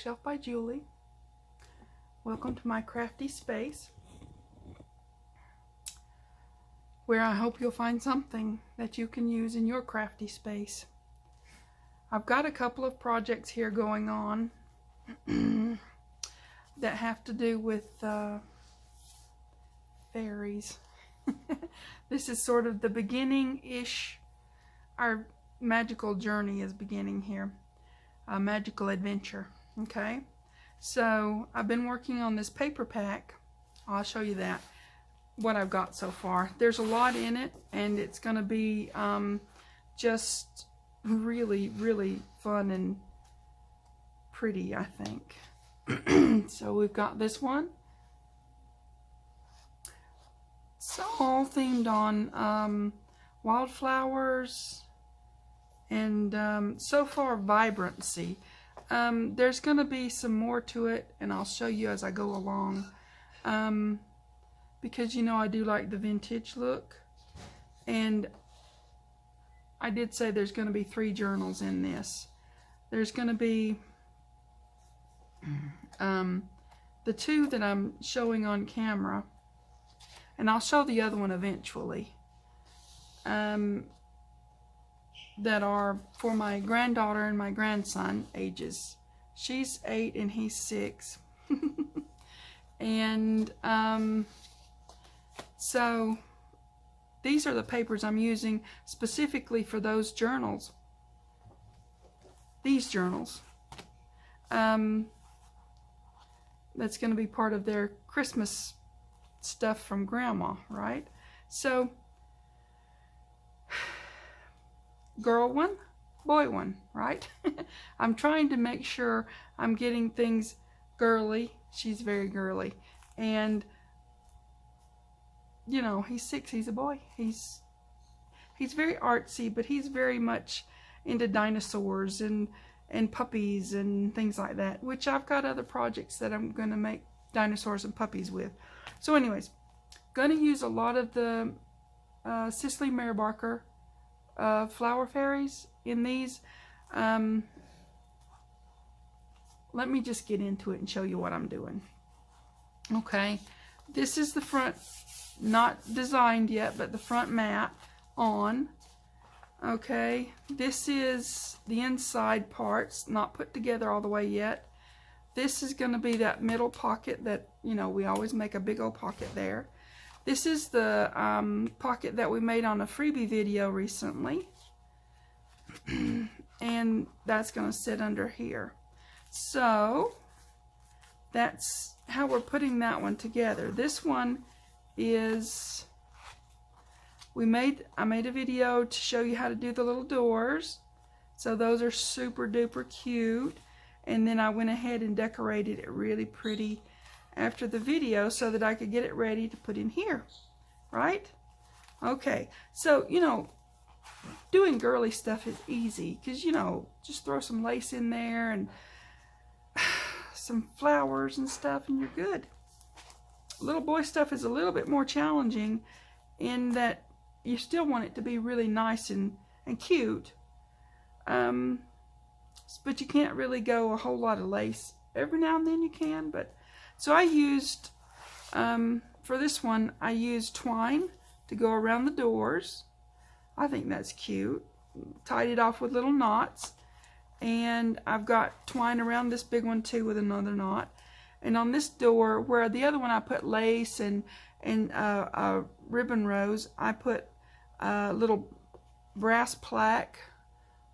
Bookshelf by Julie. Welcome to my crafty space, where I hope you'll find something that you can use in your crafty space. I've got a couple of projects here going on that have to do with fairies. This is sort of the beginning-ish. Our magical journey is beginning here. A magical adventure. Okay, so I've been working on this paper pack. I'll show you that, what I've got so far. There's a lot in it, and it's going to be just really, really fun and pretty, I think. So we've got this one. It's all themed on wildflowers and so far vibrancy. There's going to be some more to it, and I'll show you as I go along, because you know I do like the vintage look, and I did say there's going to be 3 journals in this. There's going to be the 2 that I'm showing on camera, and I'll show the other one eventually, that are for my granddaughter and my grandson ages. She's 8 and he's 6. And so these are the papers I'm using specifically for those journals. These journals. That's going to be part of their Christmas stuff from Grandma, right? So girl one, boy one, right? I'm trying to make sure I'm getting things girly. She's very girly. And, you know, he's 6, he's a boy. He's very artsy, but he's very much into dinosaurs and puppies and things like that, which I've got other projects that I'm going to make dinosaurs and puppies with. So anyways, going to use a lot of the Cicely Mare Barker flower fairies in these. Let me just get into it and show you what I'm doing. Okay, this is the front, not designed yet, but the front mat on. Okay, this is the inside parts, not put together all the way yet. This is going to be that middle pocket that, you know, we always make a big old pocket there. This is the pocket that we made on a freebie video recently. And that's going to sit under here. So that's how we're putting that one together. This one is, I made a video to show you how to do the little doors. So those are super duper cute. And then I went ahead and decorated it really pretty after the video so that I could get it ready to put in here, right? Okay, so, you know, doing girly stuff is easy because, you know, just throw some lace in there and some flowers and stuff and you're good. Little boy stuff is a little bit more challenging in that you still want it to be really nice and cute, but you can't really go a whole lot of lace. Every now and then you can, but so I used, for this one, I used twine to go around the doors. I think that's cute. Tied it off with little knots. And I've got twine around this big one too with another knot. And on this door, where the other one I put lace and ribbon rose, I put a little brass plaque.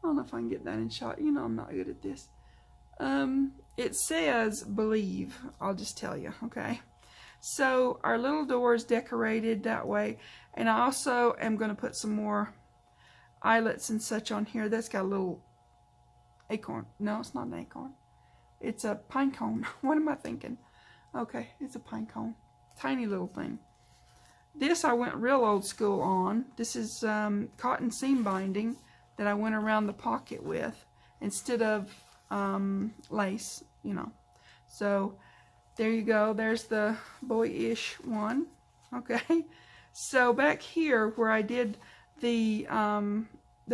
I don't know if I can get that in shot. You know I'm not good at this. It says believe, I'll just tell you, okay? So our little door is decorated that way, and I also am going to put some more eyelets and such on here. That's got a little acorn. No, it's not an acorn. It's a pine cone. What am I thinking? Okay, it's a pine cone. Tiny little thing. This I went real old school on. This is cotton seam binding that I went around the pocket with instead of lace, you know. So there you go. There's the boyish one. Okay. So back here where I did the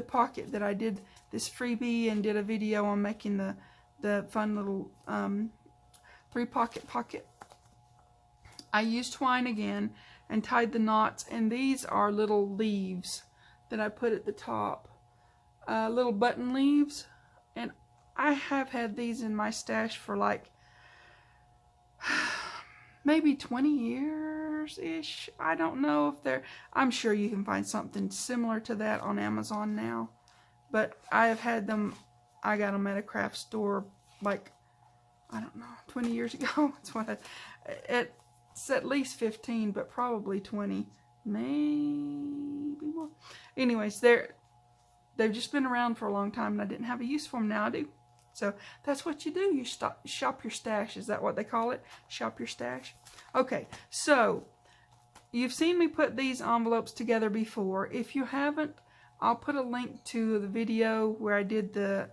pocket that I did this freebie and did a video on making the the fun little 3-pocket pocket. I used twine again and tied the knots, and these are little leaves that I put at the top, little button leaves, and I have had these in my stash for like maybe 20 years-ish. I don't know if they're, I'm sure you can find something similar to that on Amazon now, but I have had them, I got them at a craft store like, I don't know, 20 years ago. That's what it's at least 15, but probably 20, maybe more. Anyways, they've just been around for a long time, and I didn't have a use for them. Now I do. So that's what you do. You shop your stash. Is that what they call it? Shop your stash. Okay, so you've seen me put these envelopes together before. If you haven't, I'll put a link to the video where I did the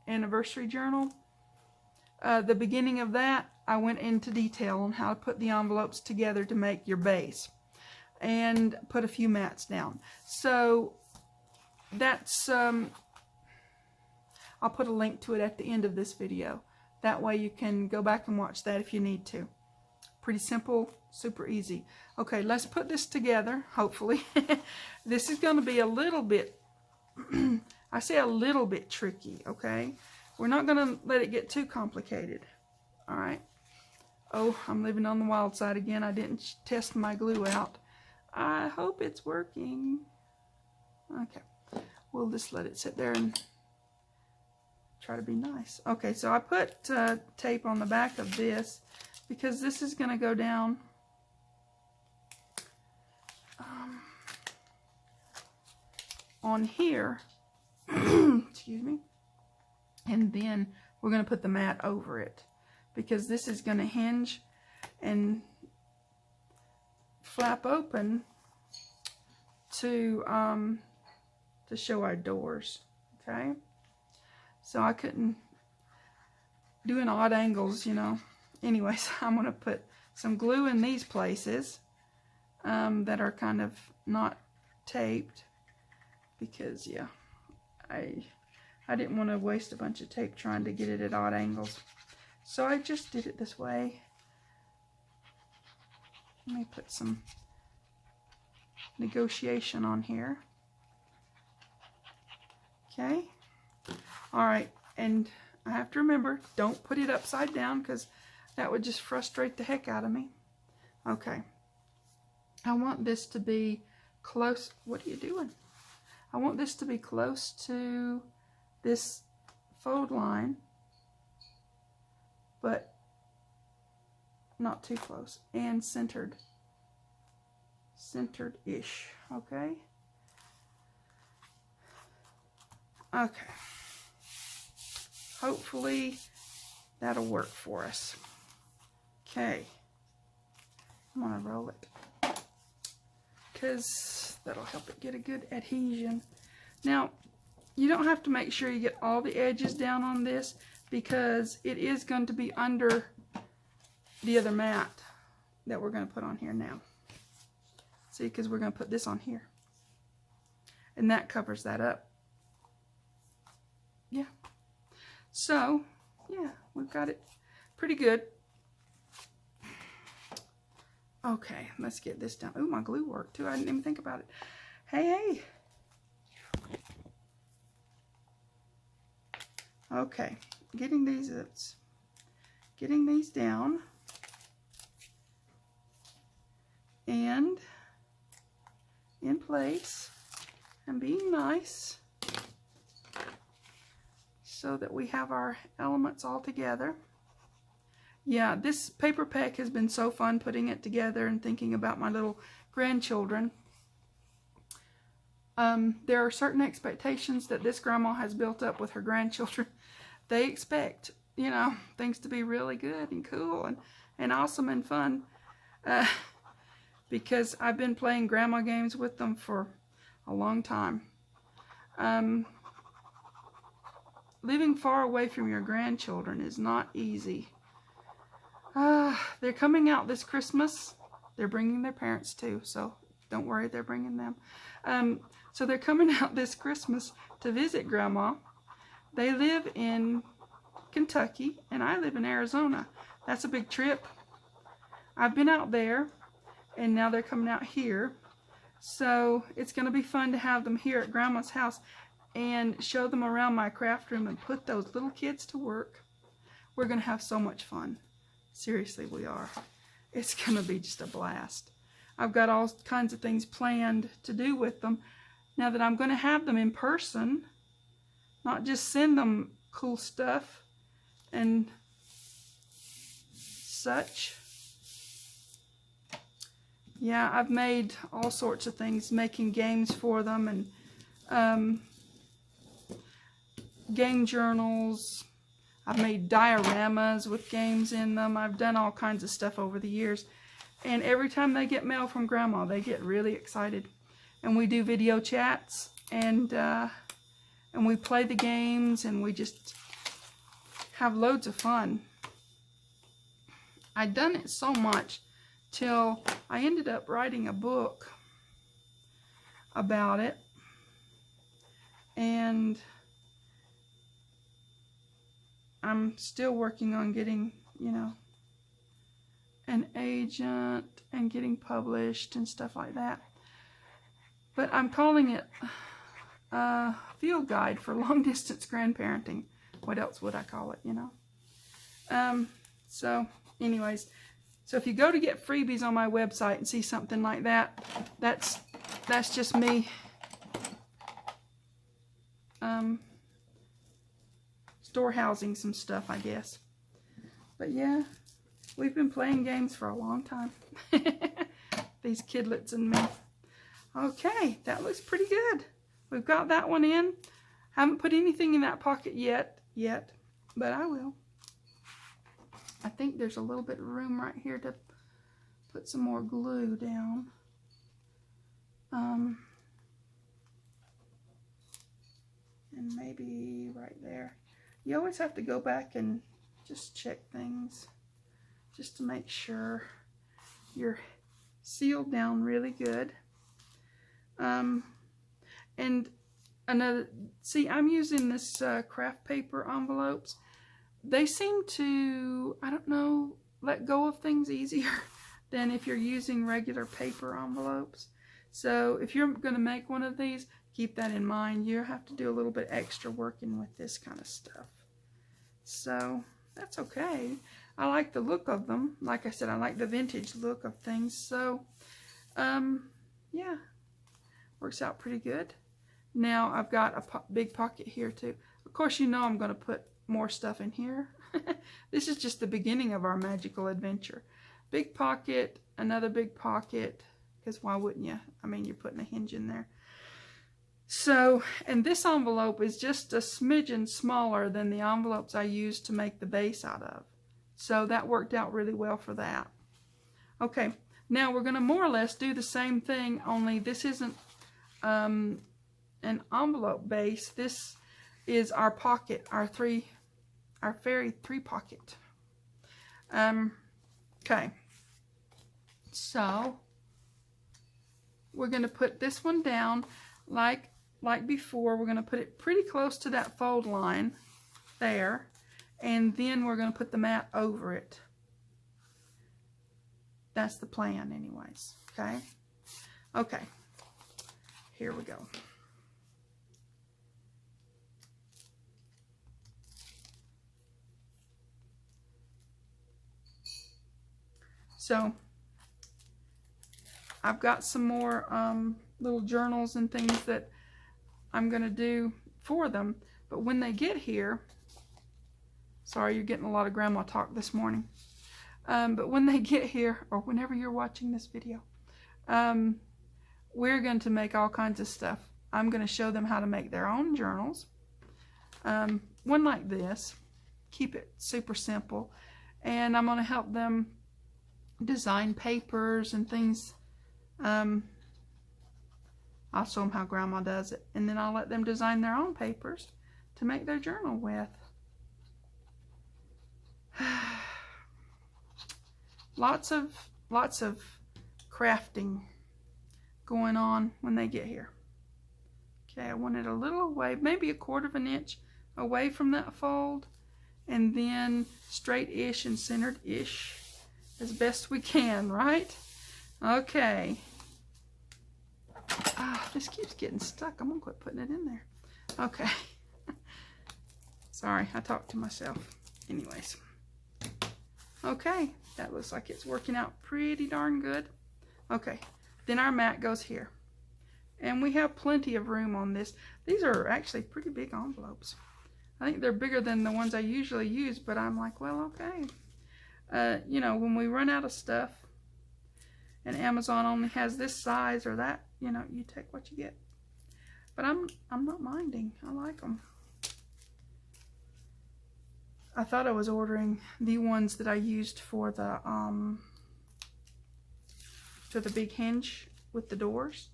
anniversary journal. The beginning of that, I went into detail on how to put the envelopes together to make your base and put a few mats down. So that's, I'll put a link to it at the end of this video. That way you can go back and watch that if you need to. Pretty simple, super easy. Okay, let's put this together, hopefully. This is going to be a little bit, I say a little bit tricky, okay? We're not going to let it get too complicated. All right. Oh, I'm living on the wild side again. I didn't test my glue out. I hope it's working. Okay. We'll just let it sit there and try to be nice. Okay, so I put tape on the back of this because this is going to go down on here. Excuse me. And then we're going to put the mat over it, because this is going to hinge and flap open to show our doors. Okay, so I couldn't do an odd angles, you know. Anyways, I'm going to put some glue in these places that are kind of not taped, because yeah, I didn't want to waste a bunch of tape trying to get it at odd angles. So I just did it this way. Let me put some negotiation on here. Okay. Alright, and I have to remember, don't put it upside down, because that would just frustrate the heck out of me. Okay. I want this to be close. What are you doing? I want this to be close to this fold line, but not too close, and centered-ish. Okay. Okay. Hopefully that'll work for us. Okay. I'm gonna roll it, because that'll help it get a good adhesion. Now, you don't have to make sure you get all the edges down on this, because it is going to be under the other mat that we're going to put on here now. See, because we're going to put this on here, and that covers that up. Yeah. So, yeah, we've got it pretty good. Okay, let's get this down. Ooh, my glue worked too. I didn't even think about it. Hey. Okay, getting these down and in place and being nice so that we have our elements all together. Yeah, this paper pack has been so fun putting it together and thinking about my little grandchildren. There are certain expectations that this grandma has built up with her grandchildren. They expect, you know, things to be really good and cool and awesome and fun. Because I've been playing grandma games with them for a long time. Living far away from your grandchildren is not easy. They're coming out this Christmas. They're bringing their parents too, so don't worry, they're bringing them. So they're coming out this Christmas to visit Grandma. They live in Kentucky, and I live in Arizona. That's a big trip. I've been out there, and now they're coming out here. So it's going to be fun to have them here at Grandma's house and show them around my craft room and put those little kids to work. We're going to have so much fun. Seriously, we are. It's going to be just a blast. I've got all kinds of things planned to do with them now that I'm going to have them in person, not just send them cool stuff and such. Yeah, I've made all sorts of things, making games for them, and game journals. I've made dioramas with games in them. I've done all kinds of stuff over the years. And every time they get mail from Grandma, they get really excited. And we do video chats, and we play the games, and we just have loads of fun. I'd done it so much till I ended up writing a book about it. And I'm still working on getting, you know, an agent and getting published and stuff like that. But I'm calling it a field guide for long distance grandparenting. What else would I call it, you know? So anyways, so if you go to get freebies on my website and see something like that, that's just me storehousing some stuff, I guess. But yeah, we've been playing games for a long time. These kidlets and me. Okay, that looks pretty good. We've got that one in. Haven't put anything in that pocket yet, but I will. I think there's a little bit of room right here to put some more glue down. And maybe right there. You always have to go back and just check things just to make sure you're sealed down really good. And another, see, I'm using this craft paper envelopes. They seem to, I don't know, let go of things easier than if you're using regular paper envelopes. So if you're going to make one of these, keep that in mind. You have to do a little bit extra working with this kind of stuff. So that's okay. I like the look of them. Like I said, I like the vintage look of things. So, yeah, works out pretty good. Now I've got a big pocket here too. Of course, you know I'm going to put more stuff in here. This is just the beginning of our magical adventure. Big pocket, another big pocket, because why wouldn't you? I mean, you're putting a hinge in there. So, and this envelope is just a smidgen smaller than the envelopes I used to make the base out of. So that worked out really well for that. Okay, now we're going to more or less do the same thing, only this isn't an envelope base. This is our pocket, our fairy 3-pocket. Okay, so we're going to put this one down like before. We're going to put it pretty close to that fold line there, and then we're going to put the mat over it. That's the plan anyways, okay? Okay, here we go. So I've got some more little journals and things that I'm going to do for them. But when they get here, sorry, you're getting a lot of grandma talk this morning. But when they get here, or whenever you're watching this video, we're going to make all kinds of stuff. I'm going to show them how to make their own journals. One like this. Keep it super simple. And I'm going to help them design papers and things. I'll show them how Grandma does it, and then I'll let them design their own papers to make their journal with. Lots of crafting going on when they get here. Okay, I want it a little away, maybe 1/4 of an inch away from that fold, and then straight-ish and centered-ish as best we can, right? Okay. This keeps getting stuck. I'm gonna quit putting it in there. Okay. Sorry, I talked to myself. Anyways. Okay, that looks like it's working out pretty darn good. Okay, then our mat goes here. And we have plenty of room on this. These are actually pretty big envelopes. I think they're bigger than the ones I usually use, but I'm like, well, okay. You know, when we run out of stuff and Amazon only has this size or that, you know, you take what you get. But I'm not minding. I like them. I thought I was ordering the ones that I used for the big hinge with the doors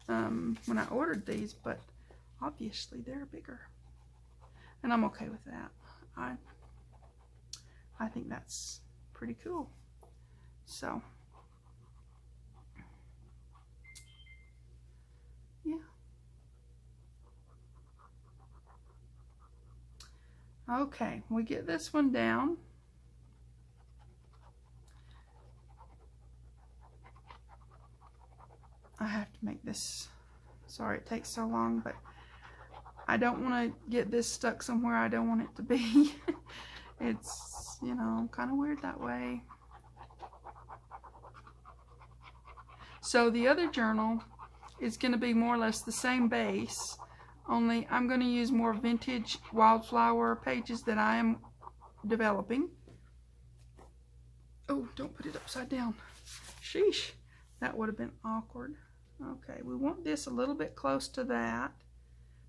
when I ordered these, but obviously they're bigger, and I'm okay with that. I think that's pretty cool. So yeah. Okay, we get this one down. I have to make this, sorry it takes so long, but I don't want to get this stuck somewhere I don't want it to be. It's, you know, kind of weird that way. So the other journal is going to be more or less the same base, only I'm going to use more vintage Wildflower pages that I am developing. Oh, don't put it upside down. Sheesh, that would have been awkward. Okay, we want this a little bit close to that,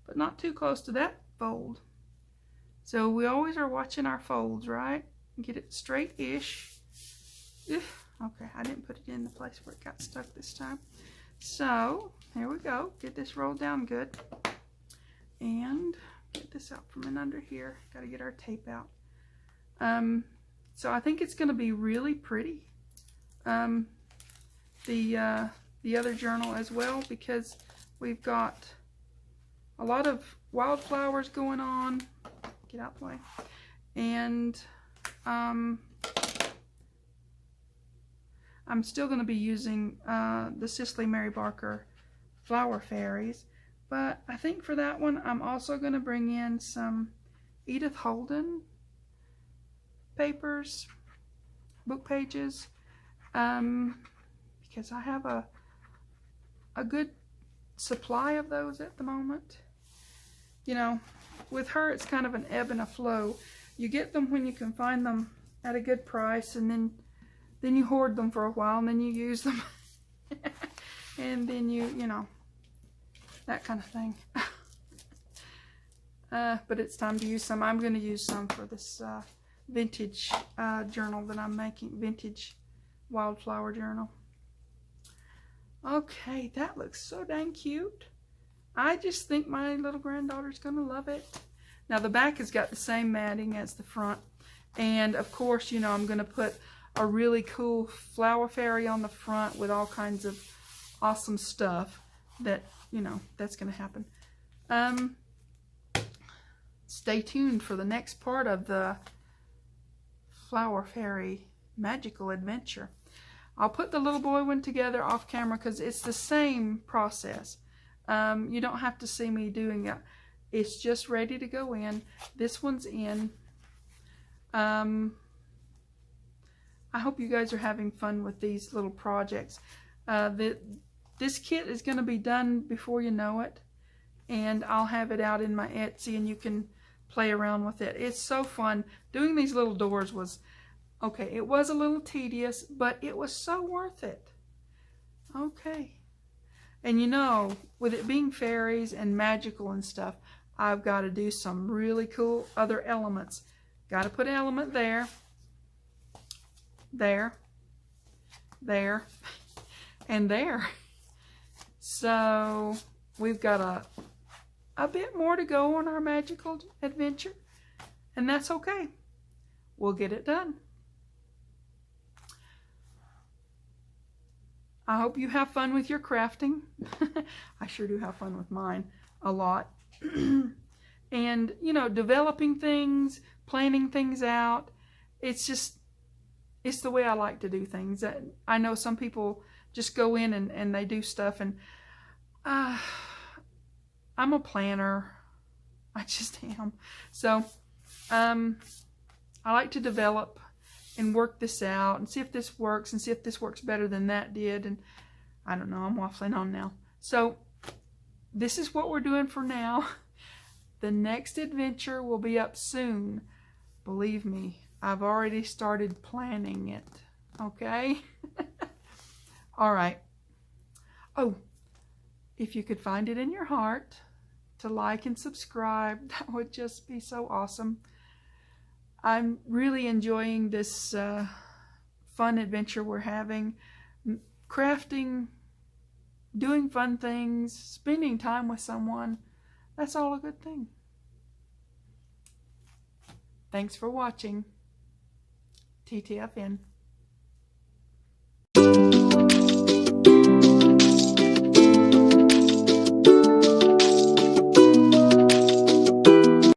but not too close to that fold. So we always are watching our folds, right? Get it straight-ish. Okay, I didn't put it in the place where it got stuck this time. So, here we go. Get this rolled down good. And get this out from in under here. Got to get our tape out. So I think it's going to be really pretty. The other journal as well, because we've got a lot of wildflowers going on. Get out the way. And I'm still going to be using the Cicely Mary Barker Flower Fairies, but I think for that one I'm also going to bring in some Edith Holden papers, book pages, because I have a good supply of those at the moment. You know, with her it's kind of an ebb and a flow. You get them when you can find them at a good price, and then you hoard them for a while, and then you use them. And then you know, that kind of thing. But it's time to use some. I'm going to use some for this vintage journal that I'm making, vintage Wildflower journal. Okay, that looks so dang cute. I just think my little granddaughter's going to love it. Now the back has got the same matting as the front. And of course, you know, I'm going to put a really cool flower fairy on the front with all kinds of awesome stuff that, you know, that's going to happen. Stay tuned for the next part of the Flower Fairy Magical Adventure. I'll put the little boy one together off camera because it's the same process. You don't have to see me doing it. It's just ready to go in. This one's in. I hope you guys are having fun with these little projects. This kit is going to be done before you know it, and I'll have it out in my Etsy and you can play around with it. It's so fun. Doing these little doors was, okay, it was a little tedious, but it was so worth it. Okay. And you know, with it being fairies and magical and stuff, I've got to do some really cool other elements. Got to put an element there, there, there, and there. So we've got a bit more to go on our magical adventure, and that's okay. We'll get it done. I hope you have fun with your crafting. I sure do have fun with mine a lot. and, you know, developing things, planning things out. It's the way I like to do things. I know some people just go in and they do stuff, and I'm a planner. I just am. So I like to develop and work this out and see if this works and see if this works better than that did. And I don't know, I'm waffling on now. So this is what we're doing for now. The next adventure will be up soon. Believe me, I've already started planning it. Okay? All right. Oh, if you could find it in your heart to like and subscribe, that would just be so awesome. I'm really enjoying this fun adventure we're having. Crafting, doing fun things, spending time with someone. That's all a good thing. Thanks for watching. TTFN.